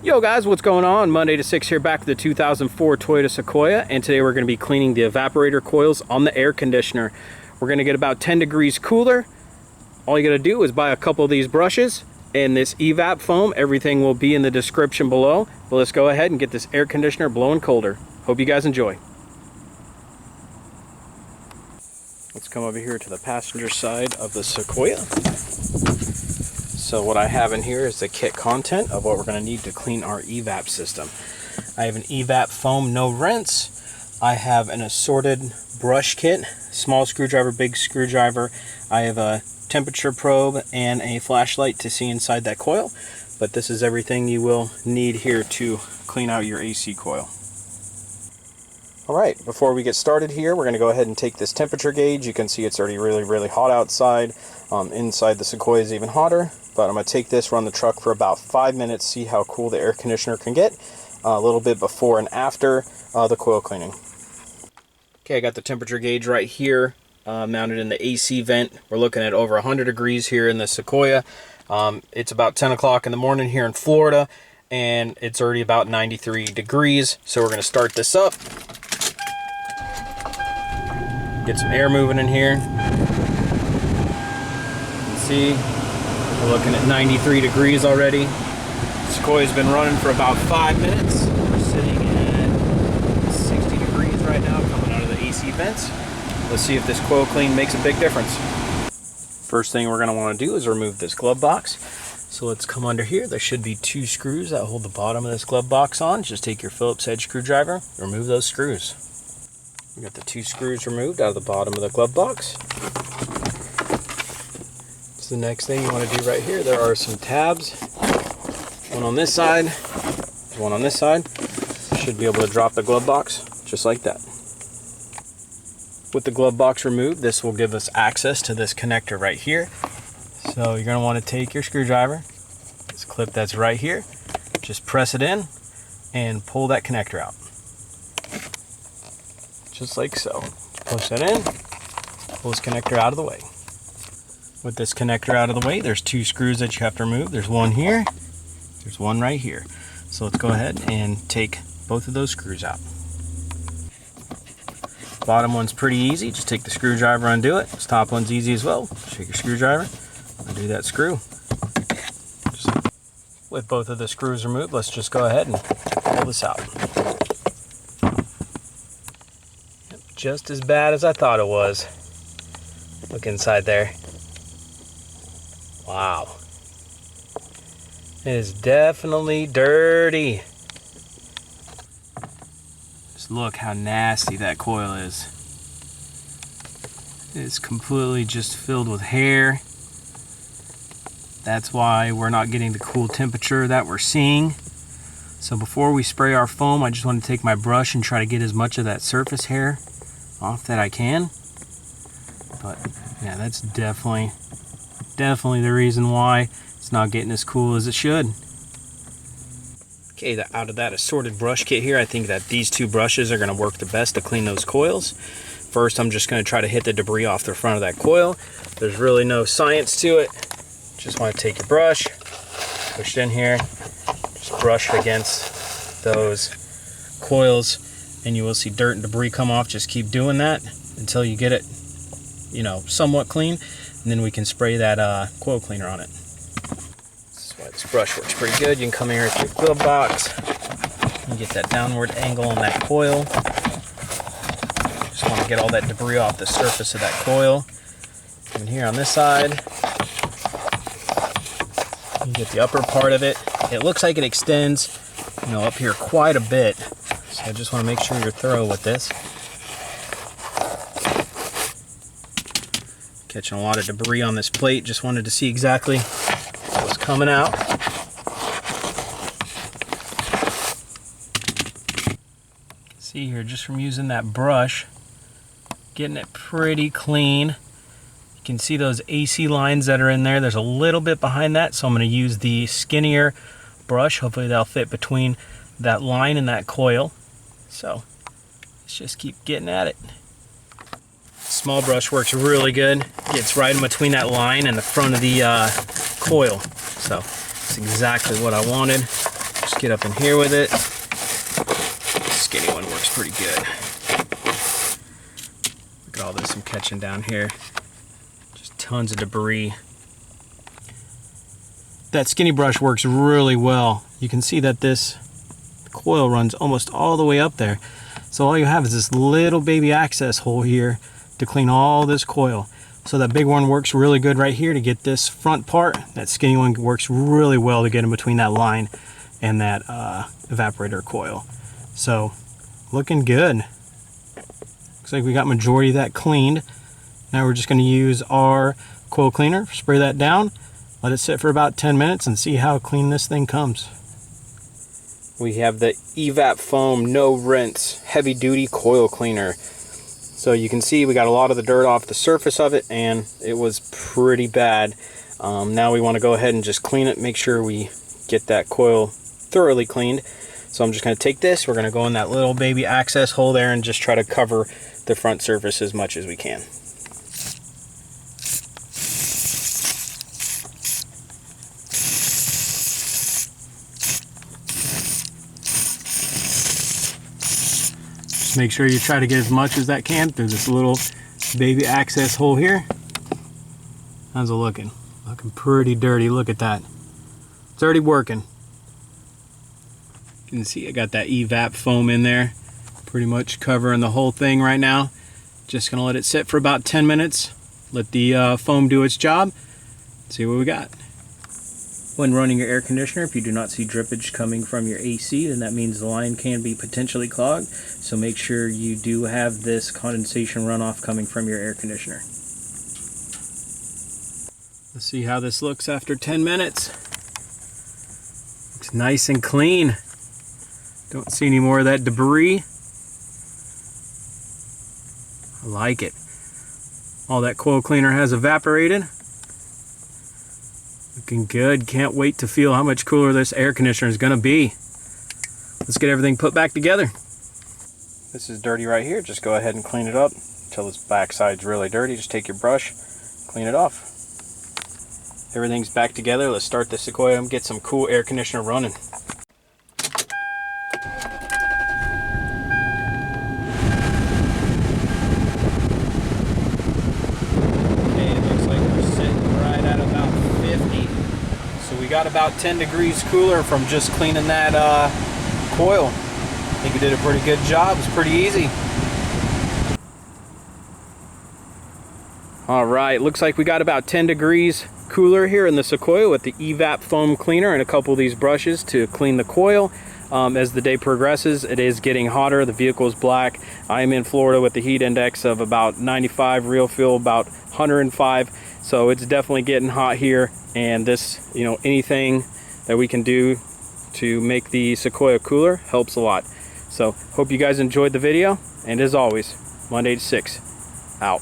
Yo guys, what's going on? Monday to 6 here, back with the 2004 Toyota Sequoia, and today we're going to be cleaning the evaporator coils on the air conditioner. We're going to get about 10 degrees cooler. All you got to do is buy a couple of these brushes and this evap foam. Everything will be in the description below. But let's go ahead and get this air conditioner blowing colder. Hope you guys enjoy. Let's come over here to the passenger side of the Sequoia. So what I have in here is the kit content of what we're going to need to clean our evap system. I have an evap foam no rinse. I have an assorted brush kit, small screwdriver, big screwdriver. I have a temperature probe and a flashlight to see inside that coil. But this is everything you will need here to clean out your AC coil. Alright, before we get started here, we're going to go ahead and take this temperature gauge. You can see it's already really hot outside. Inside the Sequoia is even hotter. But I'm going to take this, run the truck for about 5 minutes, see how cool the air conditioner can get. A little bit before and after the coil cleaning. Okay, I got the temperature gauge right here, mounted in the AC vent. We're looking at over 100 degrees here in the Sequoia. It's about 10 o'clock in the morning here in Florida, and it's already about 93 degrees. So we're going to start this up. Get some air moving in here. You can see we're looking at 93 degrees already. Sequoia's been running for about 5 minutes. We're sitting at 60 degrees right now coming out of the AC vents. Let's see if this coil clean makes a big difference. First thing we're going to want to do is remove this glove box. So let's come under here. There should be 2 screws that hold the bottom of this glove box on. Just take your Phillips head screwdriver, remove those screws. We got the 2 screws removed out of the bottom of the glove box. So the next thing you want to do right here, there are some tabs. One on this side, one on this side. Should be able to drop the glove box just like that. With the glove box removed, this will give us access to this connector right here. So you're going to want to take your screwdriver, this clip that's right here, just press it in and pull that connector out. Just like so. Push that in, pull this connector out of the way. With this connector out of the way, there's 2 screws that you have to remove. There's one here, there's one right here. So let's go ahead and take both of those screws out. Bottom one's pretty easy. Just take the screwdriver, undo it. This top one's easy as well. Take your screwdriver, undo that screw. Just with both of the screws removed, let's just go ahead and pull this out. Yep, just as bad as I thought it was. Look inside there. Wow. It is definitely dirty. Just look how nasty that coil is. It's completely just filled with hair. That's why we're not getting the cool temperature that we're seeing. So before we spray our foam, I just want to take my brush and try to get as much of that surface hair off that I can. But yeah, that's definitely the reason why it's not getting as cool as it should. Okay, out of that assorted brush kit here, I think that these 2 brushes are going to work the best to clean those coils. First, I'm just going to try to hit the debris off the front of that coil. There's really no science to it. Just want to take your brush, push it in here, just brush it against those coils, and you will see dirt and debris come off. Just keep doing that until you get it, somewhat clean, and then we can spray that coil cleaner on it. This is why this brush works pretty good. You can come here with your glove box and get that downward angle on that coil. Just want to get all that debris off the surface of that coil. And here on this side, you get the upper part of it. It looks like it extends, up here quite a bit. So I just want to make sure you're thorough with this. Catching a lot of debris on this plate. Just wanted to see exactly what was coming out. See here, just from using that brush, getting it pretty clean. You can see those AC lines that are in there. There's a little bit behind that, so I'm going to use the skinnier brush. Hopefully that'll fit between that line and that coil. So let's just keep getting at it. Small brush works really good. Gets right in between that line and the front of the coil. So that's exactly what I wanted. Just get up in here with it. The skinny one works pretty good. Look at all this I'm catching down here. Just tons of debris. That skinny brush works really well. You can see that this coil runs almost all the way up there. So all you have is this little baby access hole here to clean all this coil. So that big one works really good right here to get this front part. That skinny one works really well to get in between that line and that evaporator coil. So looking good. Looks like we got majority of that cleaned. Now we're just going to use our coil cleaner, spray that down, let it sit for about 10 minutes and see how clean this thing comes. We have the Evap Foam No Rinse Heavy Duty Coil Cleaner. So you can see we got a lot of the dirt off the surface of it, and it was pretty bad. Now we want to go ahead and just clean it, make sure we get that coil thoroughly cleaned. So I'm just going to take this, we're going to go in that little baby access hole there and just try to cover the front surface as much as we can. Make sure you try to get as much as that can through this little baby access hole here. How's it looking? Looking pretty dirty. Look at that. It's already working. You can see I got that Evap foam in there, pretty much covering the whole thing right now. Just gonna let it sit for about 10 minutes. Let the foam do its job. See what we got. When running your air conditioner, if you do not see drippage coming from your AC, then that means the line can be potentially clogged. So make sure you do have this condensation runoff coming from your air conditioner. Let's see how this looks after 10 minutes. Looks nice and clean. Don't see any more of that debris. I like it. All that coil cleaner has evaporated. Looking good. Can't wait to feel how much cooler this air conditioner is going to be. Let's get everything put back together. This is dirty right here. Just go ahead and clean it up until this back side's really dirty. Just take your brush, clean it off. Everything's back together. Let's start the Sequoia and get some cool air conditioner running. We got about 10 degrees cooler from just cleaning that coil. I think we did a pretty good job. It's pretty easy. All right, looks like we got about 10 degrees cooler here in the Sequoia with the Evap foam cleaner and a couple of these brushes to clean the coil. As the day progresses, it is getting hotter. The vehicle is black. I am in Florida with the heat index of about 95, real feel about 105. So it's definitely getting hot here, and this, anything that we can do to make the Sequoia cooler helps a lot. So hope you guys enjoyed the video, and as always, Monday to 6, out.